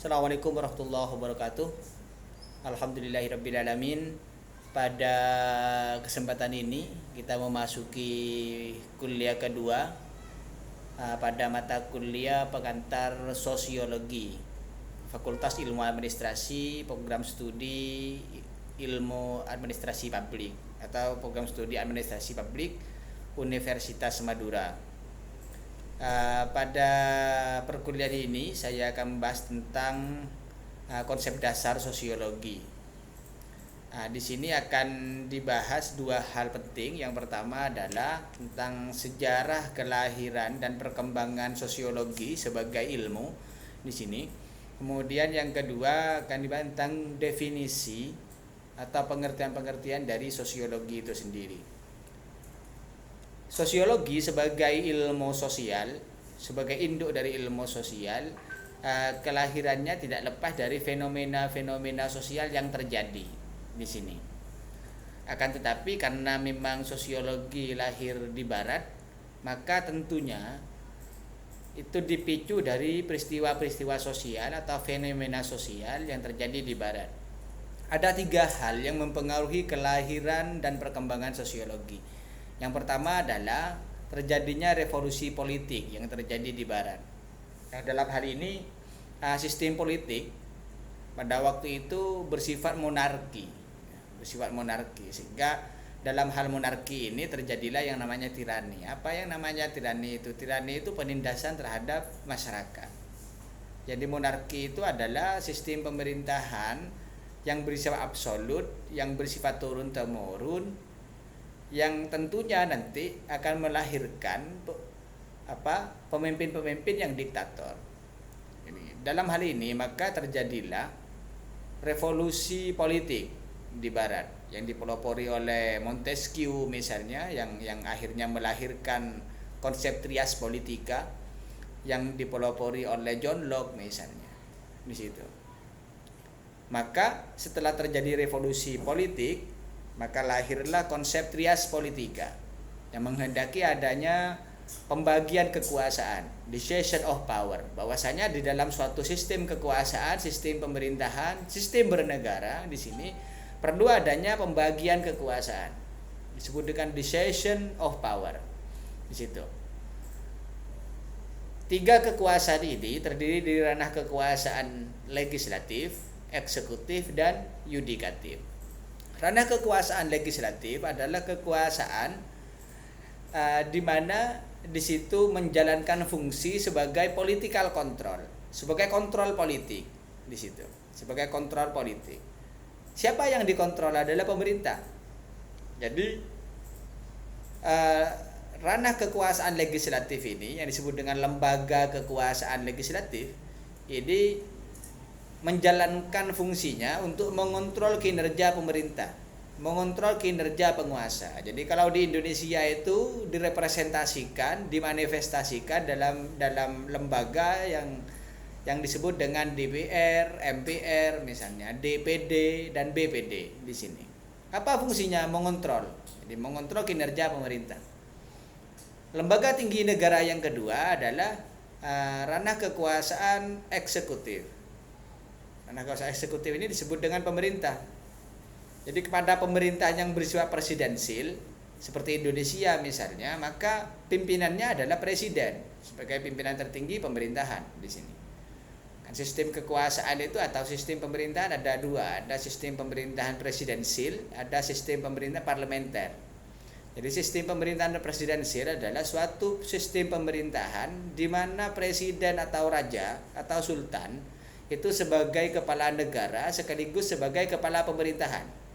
Assalamualaikum warahmatullahi wabarakatuh. Alhamdulillahirrabbilalamin. Pada kesempatan ini kita memasuki kuliah kedua pada mata kuliah pengantar sosiologi, Fakultas Ilmu Administrasi, program studi Ilmu Administrasi Publik atau program studi Administrasi Publik Universitas Madura. Pada perkuliahan ini saya akan membahas tentang konsep dasar sosiologi. Di sini akan dibahas dua hal penting. Yang pertama adalah tentang sejarah kelahiran dan perkembangan sosiologi sebagai ilmu di sini. Kemudian yang kedua akan dibahas tentang definisi atau pengertian-pengertian dari sosiologi itu sendiri. Sosiologi sebagai ilmu sosial, sebagai induk dari ilmu sosial, kelahirannya tidak lepas dari fenomena-fenomena sosial yang terjadi di sini. Akan tetapi karena memang sosiologi lahir di barat, maka tentunya itu dipicu dari peristiwa-peristiwa sosial atau fenomena sosial yang terjadi di barat. Ada tiga hal yang mempengaruhi kelahiran dan perkembangan sosiologi. Yang pertama adalah terjadinya revolusi politik yang terjadi di barat. Dalam hal ini sistem politik pada waktu itu bersifat monarki, sehingga dalam hal monarki ini terjadilah yang namanya tirani. Apa yang namanya tirani itu? Tirani itu penindasan terhadap masyarakat. Jadi monarki itu adalah sistem pemerintahan yang bersifat absolut, yang bersifat turun temurun, yang tentunya nanti akan melahirkan pemimpin-pemimpin yang diktator. Dalam hal ini maka terjadilah revolusi politik di barat yang dipelopori oleh Montesquieu misalnya, yang akhirnya melahirkan konsep trias politika, yang dipelopori oleh John Locke misalnya di situ. Maka setelah terjadi revolusi politik, maka lahirlah konsep trias politika yang menghendaki adanya pembagian kekuasaan, division of power. Bahwasanya di dalam suatu sistem kekuasaan, sistem pemerintahan, sistem bernegara di sini perlu adanya pembagian kekuasaan. Disebut dengan division of power. Di situ. Tiga kekuasaan ini terdiri dari ranah kekuasaan legislatif, eksekutif, dan yudikatif. Ranah kekuasaan legislatif adalah kekuasaan di mana di situ menjalankan fungsi sebagai political control, sebagai kontrol politik di situ, sebagai kontrol politik. Siapa yang dikontrol adalah pemerintah. Jadi ranah kekuasaan legislatif ini yang disebut dengan lembaga kekuasaan legislatif ini menjalankan fungsinya untuk mengontrol kinerja pemerintah, mengontrol kinerja penguasa. Jadi kalau di Indonesia itu direpresentasikan, dimanifestasikan dalam lembaga yang disebut dengan DPR, MPR misalnya, DPD dan BPD di sini. Apa fungsinya? Mengontrol. Jadi mengontrol kinerja pemerintah. Lembaga tinggi negara yang kedua adalah ranah kekuasaan eksekutif. Ranah kekuasaan eksekutif ini disebut dengan pemerintah. Jadi kepada pemerintah yang bersifat presidensil seperti Indonesia misalnya, maka pimpinannya adalah presiden sebagai pimpinan tertinggi pemerintahan di sini. Kan sistem kekuasaan itu atau sistem pemerintahan ada dua, ada sistem pemerintahan presidensil, ada sistem pemerintahan parlementer. Jadi sistem pemerintahan presidensil adalah suatu sistem pemerintahan di mana presiden atau raja atau sultan itu sebagai kepala negara sekaligus sebagai kepala pemerintahan.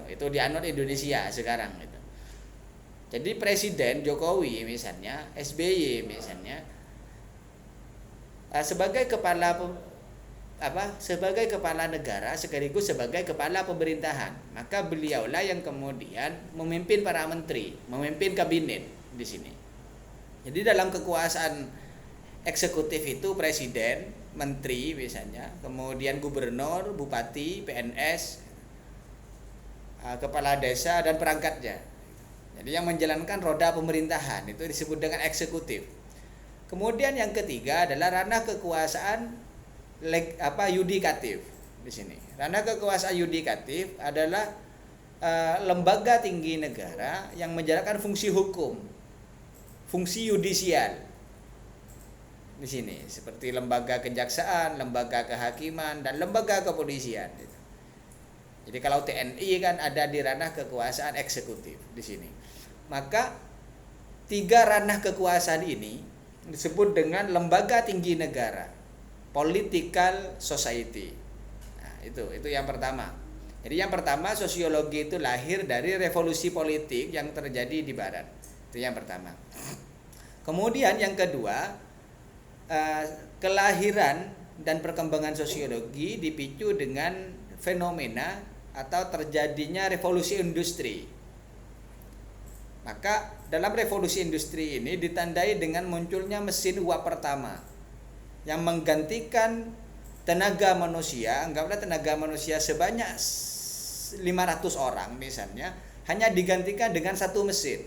Itu dianut Indonesia sekarang itu. Jadi Presiden Jokowi misalnya, SBY misalnya, sebagai sebagai kepala negara sekaligus sebagai kepala pemerintahan, maka beliaulah yang kemudian memimpin para menteri, memimpin kabinet di sini. Jadi dalam kekuasaan eksekutif itu presiden, menteri misalnya, kemudian gubernur, bupati, PNS, kepala desa dan perangkatnya. Jadi yang menjalankan roda pemerintahan itu disebut dengan eksekutif. Kemudian yang ketiga adalah ranah kekuasaan yudikatif di sini. Ranah kekuasaan yudikatif adalah lembaga tinggi negara yang menjalankan fungsi hukum, fungsi yudisial di sini, seperti lembaga kejaksaan, lembaga kehakiman, dan lembaga kepolisian. Jadi kalau TNI kan ada di ranah kekuasaan eksekutif di sini. Maka 3 ranah kekuasaan ini disebut dengan lembaga tinggi negara, political society. Nah, itu yang pertama. Jadi yang pertama, sosiologi itu lahir dari revolusi politik yang terjadi di barat. Itu yang pertama. Kemudian yang kedua, kelahiran dan perkembangan sosiologi dipicu dengan fenomena atau terjadinya revolusi industri. Maka dalam revolusi industri ini ditandai dengan munculnya mesin uap pertama yang menggantikan tenaga manusia. Anggaplah tenaga manusia sebanyak 500 orang misalnya, hanya digantikan dengan 1 mesin.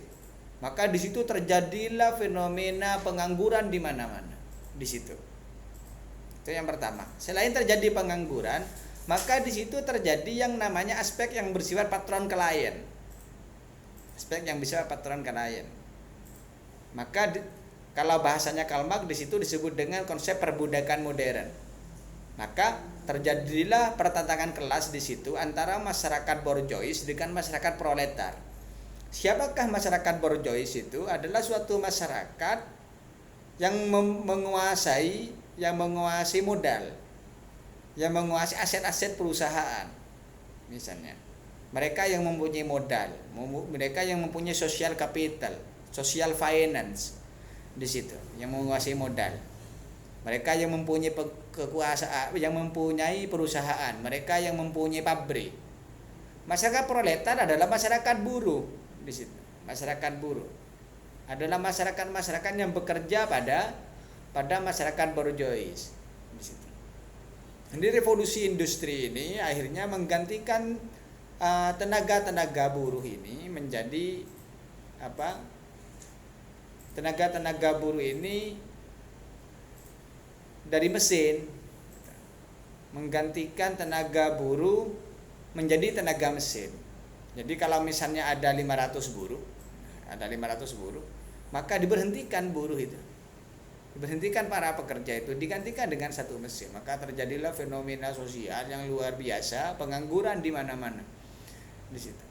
Maka di situ terjadilah fenomena pengangguran di mana-mana. Di situ. Itu yang pertama. Selain terjadi pengangguran, maka di situ terjadi yang namanya aspek yang bersifat patron klien. Aspek yang bersifat patron klien. Maka kalau bahasanya Karl Marx di situ disebut dengan konsep perbudakan modern. Maka terjadilah pertentangan kelas di situ antara masyarakat borjois dengan masyarakat proletar. Siapakah masyarakat borjois itu? Adalah suatu masyarakat yang menguasai modal, yang menguasai aset-aset perusahaan. Misalnya, mereka yang mempunyai modal, mereka yang mempunyai social capital, social finance di situ, yang menguasai modal. Mereka yang mempunyai kekuasaan, yang mempunyai perusahaan, mereka yang mempunyai pabrik. Masyarakat proletar adalah masyarakat buruh di situ. Masyarakat buruh adalah masyarakat yang bekerja pada masyarakat borjois di situ. Jadi revolusi industri ini akhirnya menggantikan tenaga buruh ini menjadi tenaga buruh ini dari mesin, menggantikan tenaga buruh menjadi tenaga mesin. Jadi kalau misalnya ada 500 buruh, maka diberhentikan buruh itu, diberhentikan para pekerja itu, digantikan dengan 1 mesin. Maka terjadilah fenomena sosial yang luar biasa, pengangguran di mana-mana di situ.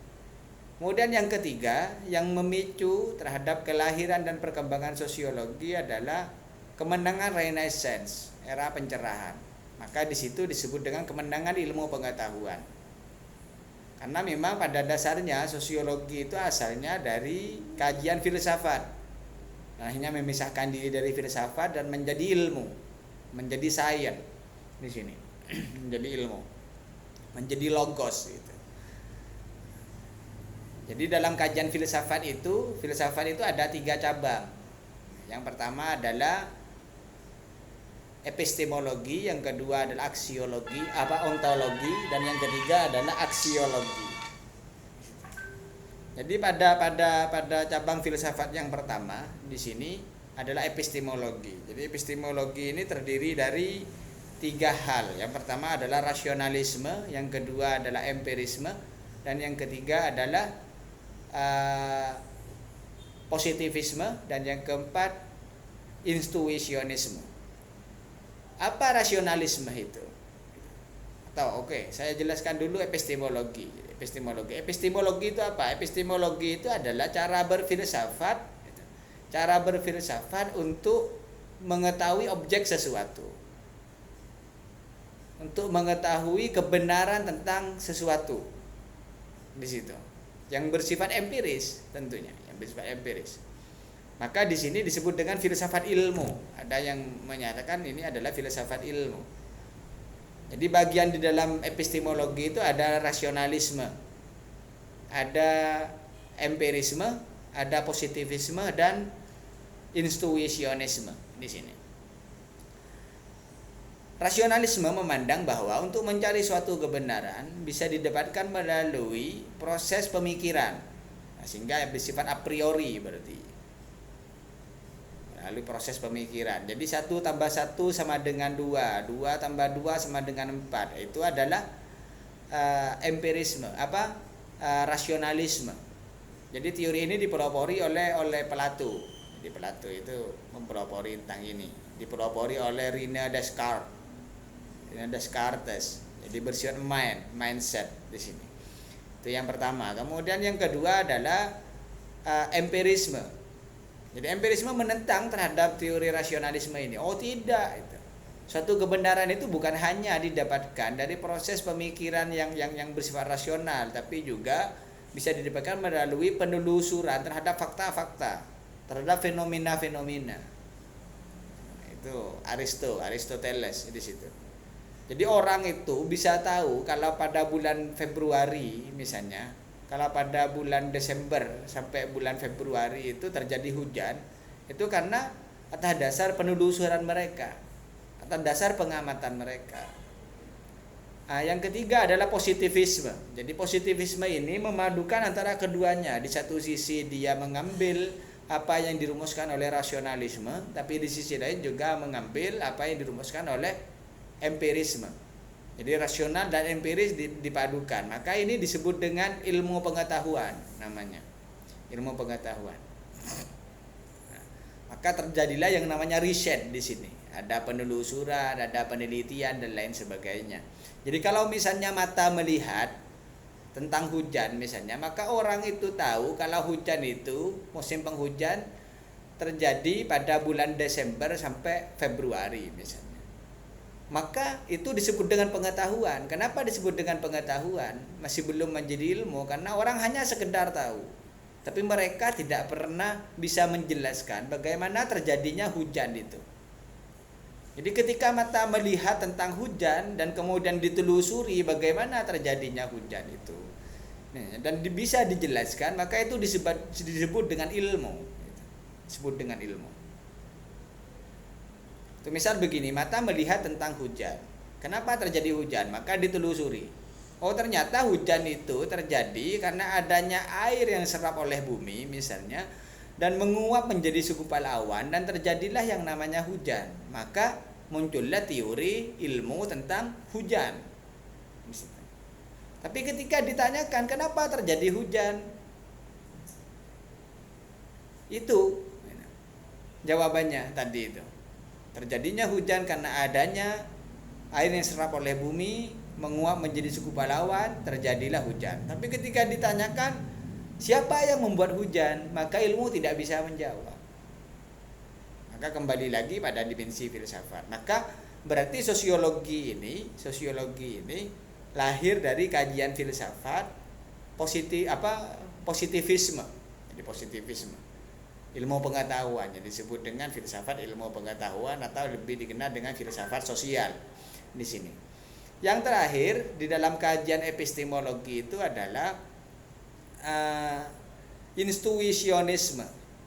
Kemudian yang ketiga yang memicu terhadap kelahiran dan perkembangan sosiologi adalah kemenangan Renaissance, era pencerahan. Maka di situ disebut dengan kemenangan ilmu pengetahuan. Karena memang pada dasarnya sosiologi itu asalnya dari kajian filsafat. Nah, hanya memisahkan diri dari filsafat dan menjadi ilmu, menjadi sains di sini, menjadi ilmu, menjadi logos gitu. Jadi dalam kajian filsafat itu ada 3 cabang. Yang pertama adalah epistemologi, yang kedua adalah aksiologi, ontologi, dan yang ketiga adalah aksiologi. Jadi pada cabang filsafat yang pertama di sini adalah epistemologi. Jadi epistemologi ini terdiri dari 3 hal. Yang pertama adalah rasionalisme, yang kedua adalah empirisme, dan yang ketiga adalah positivisme, dan yang keempat intuisionisme. Apa rasionalisme itu? Saya jelaskan dulu epistemologi. Epistemologi itu apa? Epistemologi itu adalah cara berfilsafat untuk mengetahui objek sesuatu, untuk mengetahui kebenaran tentang sesuatu di situ, yang bersifat empiris tentunya, yang bersifat empiris. Maka di sini disebut dengan filsafat ilmu. Ada yang menyatakan ini adalah filsafat ilmu. Jadi bagian di dalam epistemologi itu ada rasionalisme, ada empirisme, ada positivisme, dan intuisionisme di sini. Rasionalisme memandang bahwa untuk mencari suatu kebenaran bisa didapatkan melalui proses pemikiran, sehingga bersifat a priori berarti. melalui proses pemikiran. Jadi 1 tambah 1 sama dengan 2, 2 tambah 2 sama dengan 4. Itu adalah empirisme, rasionalisme. Jadi teori ini dipelopori oleh Plato. Jadi Plato itu mempelopori tentang ini. Dipelopori oleh René Descartes. Jadi bersifat mindset di sini. Itu yang pertama. Kemudian yang kedua adalah empirisme. Jadi empirisme menentang terhadap teori rasionalisme ini. Oh tidak, itu. Suatu kebenaran itu bukan hanya didapatkan dari proses pemikiran yang bersifat rasional, tapi juga bisa didapatkan melalui penelusuran terhadap fakta-fakta, terhadap fenomena-fenomena. Itu Aristoteles di situ. Jadi orang itu bisa tahu kalau pada bulan Februari misalnya, kalau pada bulan Desember sampai bulan Februari itu terjadi hujan, itu karena atas dasar penelusuran mereka, atas dasar pengamatan mereka. Yang ketiga adalah positivisme. Jadi positivisme ini memadukan antara keduanya. Di satu sisi dia mengambil apa yang dirumuskan oleh rasionalisme, tapi di sisi lain juga mengambil apa yang dirumuskan oleh empirisme. Jadi rasional dan empiris dipadukan. Maka ini disebut dengan ilmu pengetahuan namanya. Ilmu pengetahuan. Maka terjadilah yang namanya riset di sini. Ada penelusuran, ada penelitian dan lain sebagainya. Jadi kalau misalnya mata melihat tentang hujan misalnya, maka orang itu tahu kalau hujan itu musim penghujan terjadi pada bulan Desember sampai Februari misalnya. Maka itu disebut dengan pengetahuan. Kenapa disebut dengan pengetahuan? Masih belum menjadi ilmu karena orang hanya sekedar tahu. Tapi mereka tidak pernah bisa menjelaskan bagaimana terjadinya hujan itu. Jadi ketika mata melihat tentang hujan dan kemudian ditelusuri bagaimana terjadinya hujan itu, dan bisa dijelaskan, maka itu disebut dengan ilmu. Disebut dengan ilmu. Itu misal begini, mata melihat tentang hujan. Kenapa terjadi hujan? Maka ditelusuri. Oh ternyata hujan itu terjadi karena adanya air yang serap oleh bumi misalnya, dan menguap menjadi segumpal awan dan terjadilah yang namanya hujan. Maka muncullah teori ilmu tentang hujan. Tapi ketika ditanyakan kenapa terjadi hujan, itu jawabannya tadi itu. Terjadinya hujan karena adanya air yang serap oleh bumi menguap menjadi segumpal awan, terjadilah hujan. Tapi ketika ditanyakan siapa yang membuat hujan, maka ilmu tidak bisa menjawab. Maka kembali lagi pada dimensi filsafat. Maka berarti sosiologi ini lahir dari kajian filsafat positivisme. Jadi positivisme. Ilmu pengetahuan yang disebut dengan filsafat ilmu pengetahuan atau lebih dikenal dengan filsafat sosial di sini. Yang terakhir di dalam kajian epistemologi itu adalah intuisionisme.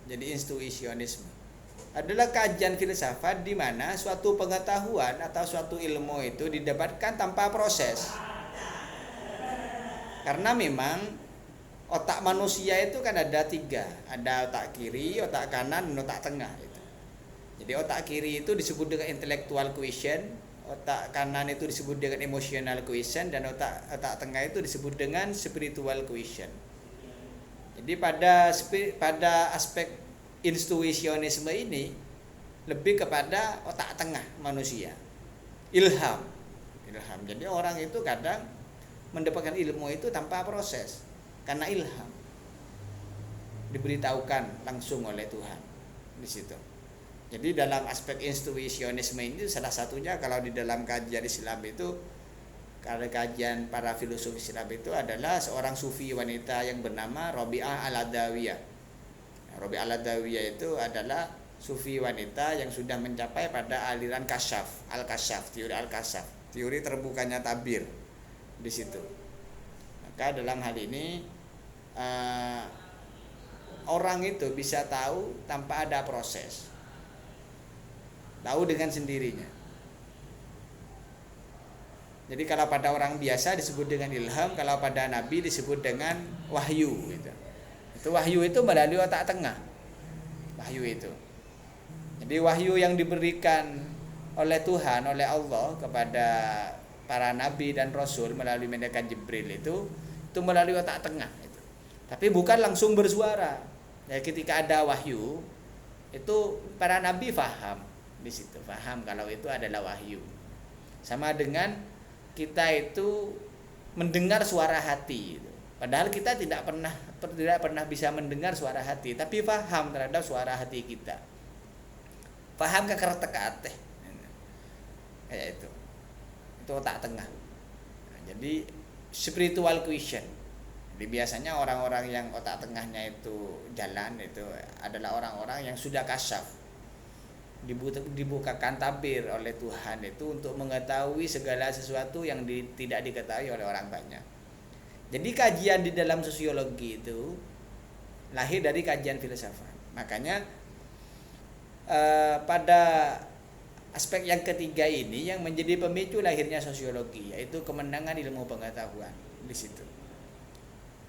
Jadi intuisionisme adalah kajian filsafat di mana suatu pengetahuan atau suatu ilmu itu didapatkan tanpa proses. Karena memang otak manusia itu kan ada 3, ada otak kiri, otak kanan, dan otak tengah itu. Jadi otak kiri itu disebut dengan intellectual quotient, otak kanan itu disebut dengan emotional quotient, dan otak tengah itu disebut dengan spiritual quotient. Jadi pada aspek intuisionisme ini lebih kepada otak tengah manusia, ilham. Jadi orang itu kadang mendapatkan ilmu itu tanpa proses. Karena ilham diberitahukan langsung oleh Tuhan di situ. Jadi dalam aspek intuisionisme ini salah satunya kalau di dalam kajian Islam itu, kalau kajian para filosof Islam itu adalah seorang sufi wanita yang bernama Rabi'ah al-Adawiyah. Rabi'ah al-Adawiyah itu adalah sufi wanita yang sudah mencapai pada aliran teori al-kasyaf, teori terbukanya tabir di situ. Maka dalam hal ini orang itu bisa tahu tanpa ada proses, tahu dengan sendirinya. Jadi kalau pada orang biasa disebut dengan ilham, kalau pada Nabi disebut dengan wahyu. Itu wahyu itu melalui otak tengah. Wahyu itu. Jadi wahyu yang diberikan oleh Tuhan, oleh Allah kepada para nabi dan rasul melalui malaikat Jibril itu melalui otak tengah itu. Tapi bukan langsung bersuara. Ya, ketika ada wahyu itu para nabi faham di situ, faham kalau itu adalah wahyu. Sama dengan kita itu mendengar suara hati itu. Padahal kita tidak pernah bisa mendengar suara hati, tapi faham terhadap suara hati kita. Faham ke kertek-kertek. Kayak itu. Itu otak tengah. Nah, jadi spiritual question. Jadi biasanya orang-orang yang otak tengahnya itu jalan itu adalah orang-orang yang sudah kasyaf, dibukakan tabir oleh Tuhan itu untuk mengetahui segala sesuatu yang tidak diketahui oleh orang banyak. Jadi kajian di dalam sosiologi itu lahir dari kajian filsafat. Makanya pada aspek yang ketiga ini yang menjadi pemicu lahirnya sosiologi, yaitu kemenangan ilmu pengetahuan di situ.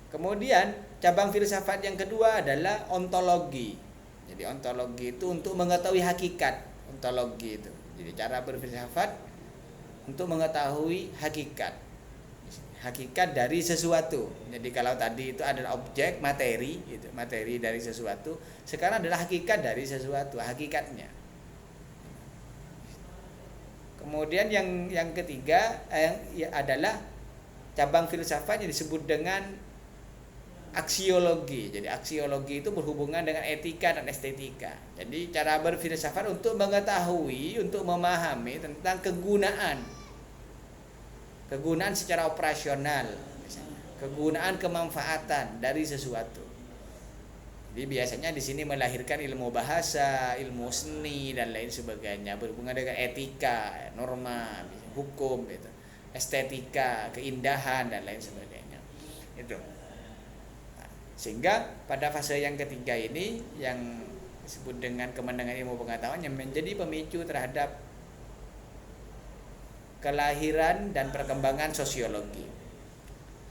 Kemudian cabang filsafat yang kedua adalah ontologi. Jadi ontologi itu untuk mengetahui hakikat. Ontologi itu jadi cara berfilsafat untuk mengetahui hakikat dari sesuatu. Jadi kalau tadi itu adalah objek, materi itu, materi dari sesuatu, sekarang adalah hakikat dari sesuatu, hakikatnya. Kemudian yang ketiga adalah cabang filsafat yang disebut dengan aksiologi. Jadi aksiologi itu berhubungan dengan etika dan estetika. Jadi cara berfilsafat untuk mengetahui, untuk memahami tentang kegunaan secara operasional, misalnya, kegunaan kemanfaatan dari sesuatu. Jadi biasanya di sini melahirkan ilmu bahasa, ilmu seni dan lain sebagainya, berhubungan dengan etika, norma, hukum, gitu, estetika, keindahan dan lain sebagainya. Itu. Sehingga pada fase yang ketiga ini yang disebut dengan kemenangan ilmu pengetahuan yang menjadi pemicu terhadap kelahiran dan perkembangan sosiologi.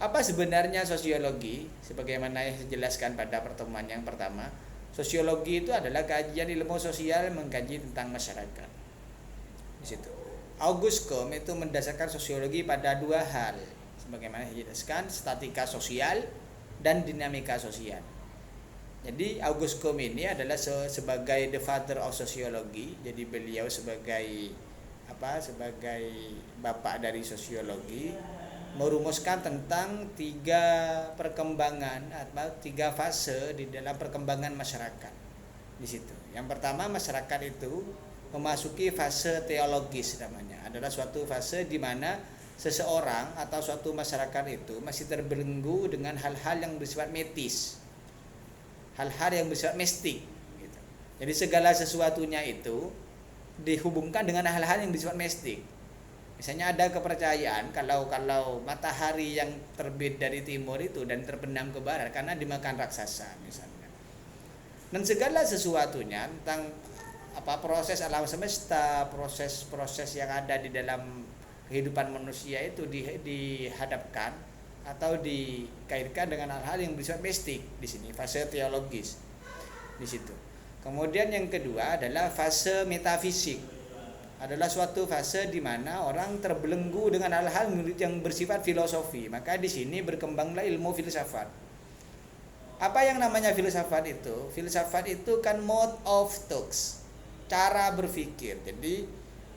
Apa sebenarnya sosiologi? Sebagaimana yang saya jelaskan pada pertemuan yang pertama, sosiologi itu adalah kajian ilmu sosial mengkaji tentang masyarakat. Di situ. Auguste Comte itu mendasarkan sosiologi pada dua hal. Sebagaimana saya jelaskan, statika sosial dan dinamika sosial. Jadi Auguste Comte ini adalah sebagai the father of sociology. Jadi beliau sebagai bapak dari sosiologi merumuskan tentang tiga perkembangan atau tiga fase di dalam perkembangan masyarakat. Di situ. Yang pertama, masyarakat itu memasuki fase teologis namanya. Adalah suatu fase di mana seseorang atau suatu masyarakat itu masih terbelenggu dengan hal-hal yang bersifat metis, hal-hal yang bersifat mistik gitu. Jadi segala sesuatunya itu dihubungkan dengan hal-hal yang bersifat mistik. Misalnya ada kepercayaan kalau matahari yang terbit dari timur itu dan terbenam ke barat karena dimakan raksasa misalnya. Dan segala sesuatunya tentang proses alam semesta, proses yang ada di dalam kehidupan manusia itu dihadapkan atau dikaitkan dengan hal-hal yang bersifat mistik di sini, fase teologis di situ. Kemudian yang kedua adalah fase metafisik. Adalah suatu fase di mana orang terbelenggu dengan hal-hal yang bersifat filosofi. Maka di sini berkembanglah ilmu filsafat. Apa yang namanya filsafat itu? Filsafat itu kan mode of thoughts, cara berpikir. Jadi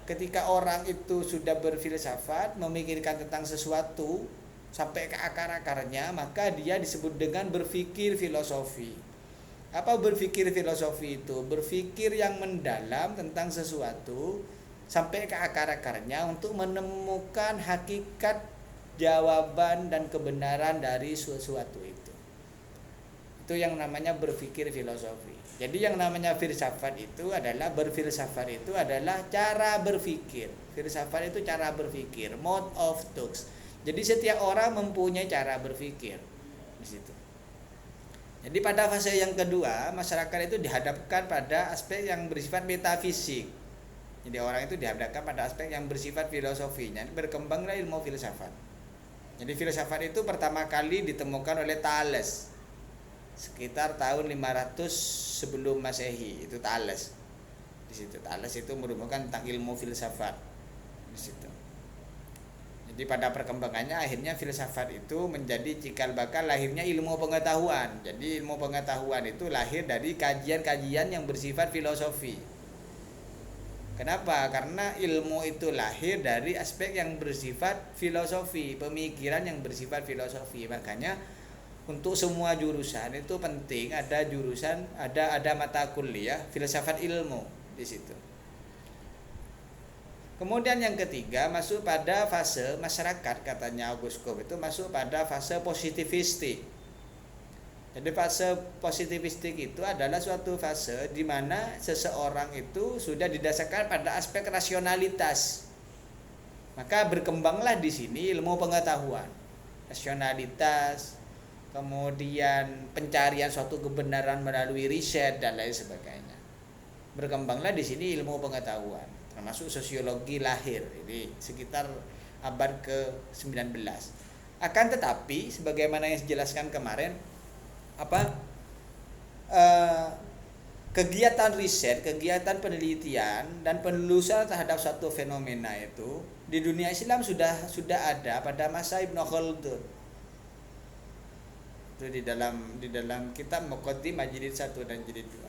ketika orang itu sudah berfilsafat, memikirkan tentang sesuatu sampai ke akar-akarnya, maka dia disebut dengan berpikir filosofi. Apa berpikir filosofi itu? Berpikir yang mendalam tentang sesuatu sampai ke akar-akarnya untuk menemukan hakikat, jawaban dan kebenaran dari sesuatu itu. Itu yang namanya berpikir filosofi. Jadi yang namanya filsafat itu adalah cara berpikir. Filsafat itu cara berpikir, mode of thoughts. Jadi setiap orang mempunyai cara berpikir di situ. Jadi pada fase yang kedua, masyarakat itu dihadapkan pada aspek yang bersifat metafisik. Jadi orang itu dihadapkan pada aspek yang bersifat filosofinya. Berkembanglah ilmu filsafat. Jadi filsafat itu pertama kali ditemukan oleh Thales sekitar tahun 500 sebelum Masehi, itu Thales. Di situ Thales itu merumuskan tentang ilmu filsafat di situ. Jadi pada perkembangannya akhirnya filsafat itu menjadi cikal bakal lahirnya ilmu pengetahuan. Jadi ilmu pengetahuan itu lahir dari kajian-kajian yang bersifat filosofi. Kenapa? Karena ilmu itu lahir dari aspek yang bersifat filosofi, pemikiran yang bersifat filosofi. Makanya untuk semua jurusan itu penting ada jurusan, ada mata kuliah filsafat ilmu di situ. Kemudian yang ketiga masuk pada fase masyarakat, katanya Auguste Comte itu masuk pada fase positivistik. Jadi fase positivistik itu adalah suatu fase di mana seseorang itu sudah didasarkan pada aspek rasionalitas. Maka berkembanglah di sini ilmu pengetahuan, rasionalitas, kemudian pencarian suatu kebenaran melalui riset dan lain sebagainya. Berkembanglah di sini ilmu pengetahuan. Termasuk sosiologi lahir ini sekitar abad ke-19. Akan tetapi sebagaimana yang dijelaskan kemarin kegiatan riset, kegiatan penelitian dan penelusuran terhadap suatu fenomena itu di dunia Islam sudah ada pada masa Ibnu Khaldun. Itu di dalam kitab Muqaddimah jilid 1 dan jilid 2.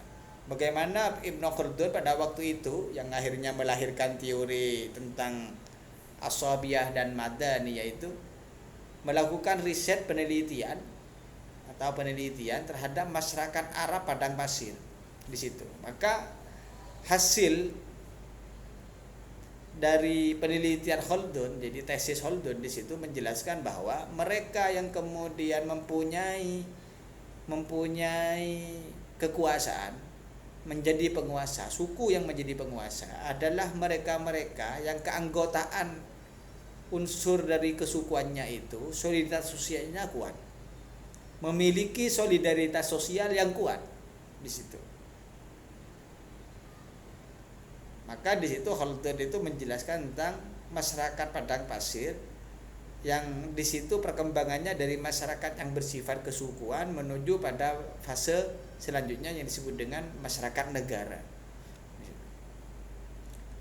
Bagaimana Ibnu Khaldun pada waktu itu yang akhirnya melahirkan teori tentang Ashabiyah dan Madani, yaitu melakukan riset penelitian terhadap masyarakat Arab padang pasir di situ. Maka hasil dari penelitian Khaldun, jadi tesis Khaldun di situ menjelaskan bahwa mereka yang kemudian mempunyai kekuasaan, menjadi penguasa, suku yang menjadi penguasa adalah mereka-mereka yang keanggotaan unsur dari kesukuannya itu solidaritas sosialnya kuat, memiliki solidaritas sosial yang kuat di situ. Maka di situ Khaldun itu menjelaskan tentang masyarakat padang pasir yang di situ perkembangannya dari masyarakat yang bersifat kesukuan menuju pada fase selanjutnya yang disebut dengan masyarakat negara.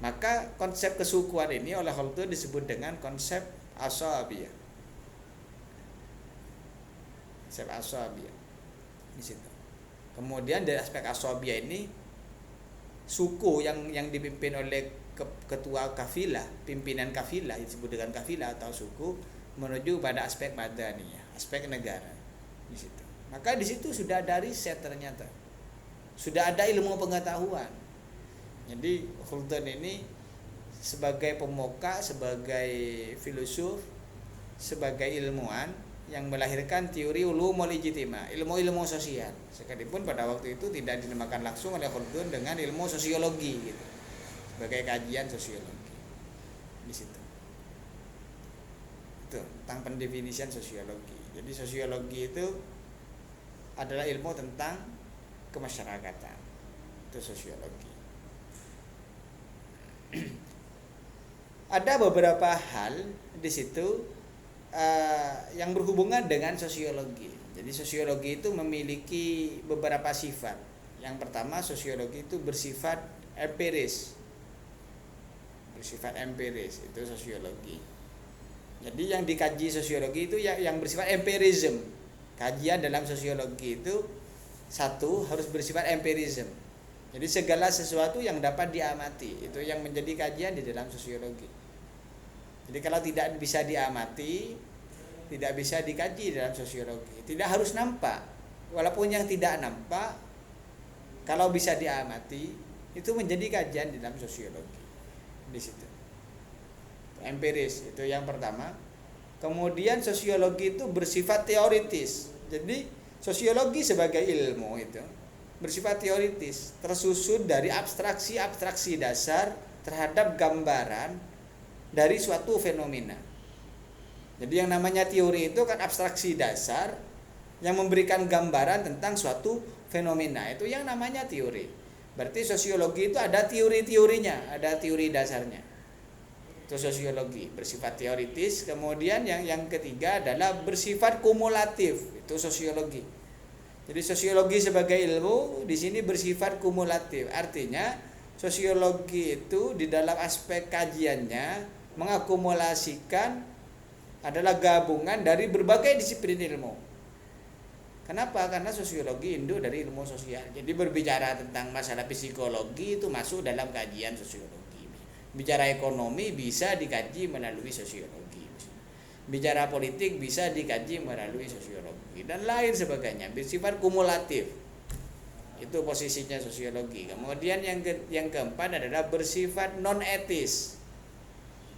Maka konsep kesukuan ini oleh Khaldun disebut dengan konsep Ashabiyah. Konsep Ashabiyah di situ. Kemudian dari aspek Ashabiyah ini suku yang dipimpin oleh ketua kafilah, pimpinan kafilah disebut dengan kafilah atau suku menuju pada aspek madaniyah, aspek negara di situ. Maka di situ sudah ada riset ternyata. Sudah ada ilmu pengetahuan. Jadi Khaldun ini sebagai pemuka, sebagai filosof, sebagai ilmuwan yang melahirkan teori ulumul ijtima, ilmu-ilmu sosial. Sekalipun pada waktu itu tidak dinamakan langsung oleh Khaldun dengan ilmu sosiologi gitu. Sebagai kajian sosiologi di situ. Itu tentang pendefinisian sosiologi. Jadi sosiologi itu adalah ilmu tentang kemasyarakatan. Itu sosiologi. Ada beberapa hal di situ yang berhubungan dengan sosiologi. Jadi sosiologi itu memiliki beberapa sifat. Yang pertama, sosiologi itu bersifat empiris. Bersifat empiris itu sosiologi. Jadi yang dikaji sosiologi itu yang bersifat empirism. Kajian dalam sosiologi itu satu harus bersifat empirism. Jadi segala sesuatu yang dapat diamati itu yang menjadi kajian di dalam sosiologi. Jadi kalau tidak bisa diamati, tidak bisa dikaji dalam sosiologi. Tidak harus nampak. Walaupun yang tidak nampak, kalau bisa diamati, itu menjadi kajian di dalam sosiologi. Di situ. Empiris itu yang pertama. Kemudian sosiologi itu bersifat teoritis. Jadi sosiologi sebagai ilmu itu bersifat teoritis, tersusun dari abstraksi-abstraksi dasar terhadap gambaran dari suatu fenomena. Jadi yang namanya teori itu kan abstraksi dasar yang memberikan gambaran tentang suatu fenomena. Itu yang namanya teori. Berarti sosiologi itu ada teori-teorinya, ada teori dasarnya. Itu sosiologi, bersifat teoritis. Kemudian yang ketiga adalah bersifat kumulatif. Itu sosiologi. Jadi sosiologi sebagai ilmu di sini bersifat kumulatif. Artinya Sosiologi itu di dalam aspek kajiannya mengakumulasikan adalah gabungan dari berbagai disiplin ilmu. Kenapa? Karena sosiologi induk dari ilmu sosial. Jadi berbicara tentang masalah psikologi itu masuk dalam kajian sosiologi. Bicara ekonomi bisa dikaji melalui sosiologi. Bicara politik bisa dikaji melalui sosiologi dan lain sebagainya. Bersifat kumulatif. Itu posisinya sosiologi. Kemudian yang keempat adalah bersifat non etis.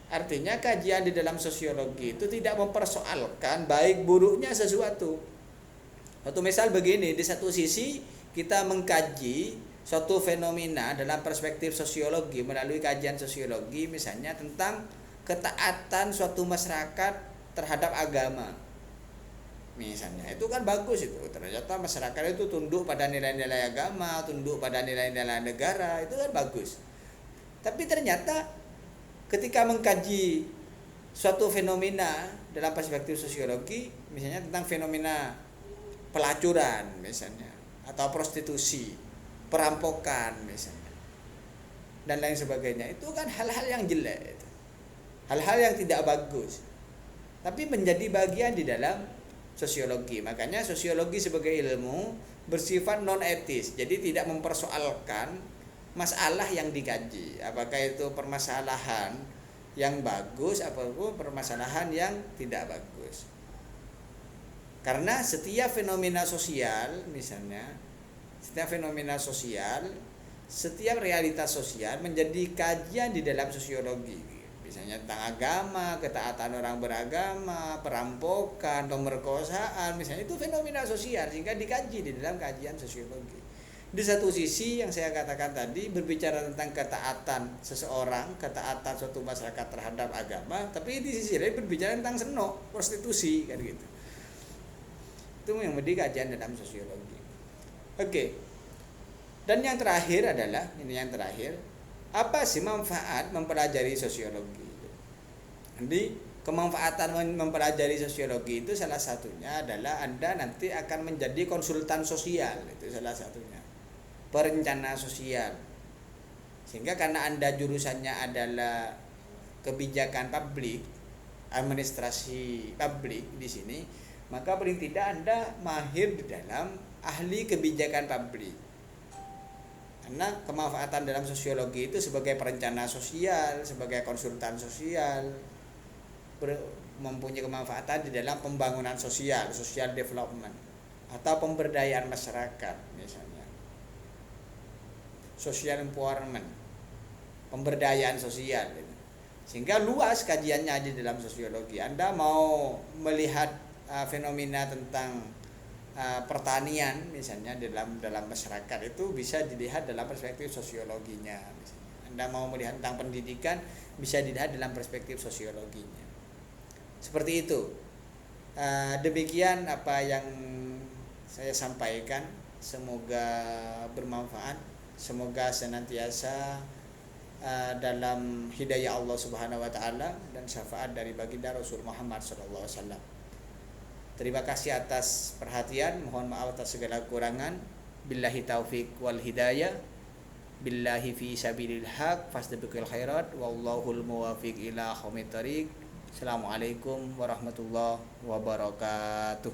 Artinya kajian di dalam sosiologi itu tidak mempersoalkan baik buruknya sesuatu. Satu misal begini, di satu sisi kita mengkaji suatu fenomena dalam perspektif sosiologi melalui kajian sosiologi, misalnya tentang ketaatan suatu masyarakat terhadap agama. Misalnya, itu kan bagus itu. Ternyata masyarakat itu tunduk pada nilai-nilai agama, tunduk pada nilai-nilai negara, itu kan bagus. Tapi ternyata ketika mengkaji suatu fenomena dalam perspektif sosiologi, misalnya tentang fenomena pelacuran misalnya, atau prostitusi, perampokan misalnya, dan lain sebagainya, itu kan hal-hal yang jelek, hal-hal yang tidak bagus, tapi menjadi bagian di dalam sosiologi. Makanya sosiologi sebagai ilmu bersifat non etis, jadi tidak mempersoalkan masalah yang dikaji, apakah itu permasalahan yang bagus ataupun permasalahan yang tidak bagus. Karena setiap fenomena sosial, misalnya setiap fenomena sosial, setiap realitas sosial menjadi kajian di dalam sosiologi. Misalnya tentang agama, ketaatan orang beragama, perampokan, pemerkosaan, misalnya itu fenomena sosial sehingga dikaji di dalam kajian sosiologi. Di satu sisi yang saya katakan tadi berbicara tentang ketaatan seseorang, ketaatan suatu masyarakat terhadap agama, tapi di sisi lain berbicara tentang seno, prostitusi kan gitu. Itu yang menjadi kajian dalam sosiologi. Oke. Dan yang terakhir adalah apa sih manfaat mempelajari sosiologi? Jadi kemanfaatan mempelajari sosiologi itu salah satunya adalah Anda nanti akan menjadi konsultan sosial, itu salah satunya. Perencana sosial. Sehingga karena Anda jurusannya adalah kebijakan publik, administrasi publik di sini, maka paling tidak Anda mahir di dalam ahli kebijakan publik. Karena kemanfaatan dalam sosiologi itu sebagai perencana sosial, sebagai konsultan sosial, mempunyai kemanfaatan di dalam pembangunan sosial, social development, atau pemberdayaan masyarakat misalnya, social empowerment, pemberdayaan sosial gitu. Sehingga luas kajiannya di dalam sosiologi. Anda mau melihat fenomena tentang pertanian misalnya dalam masyarakat, itu bisa dilihat dalam perspektif sosiologinya misalnya. Anda mau melihat tentang pendidikan bisa dilihat dalam perspektif sosiologinya. Seperti itu. Demikian apa yang saya sampaikan, semoga bermanfaat, semoga senantiasa dalam hidayah Allah Subhanahu wa taala dan syafaat dari baginda Rasul Muhammad sallallahu alaihi wasallam. Terima kasih atas perhatian, mohon maaf atas segala kekurangan. Billahi taufik wal hidayah. Billahi fi sabilil haq fastabiqul khairat wallahul muwaffiq ila aqwamit thoriq. Assalamualaikum warahmatullahi wabarakatuh.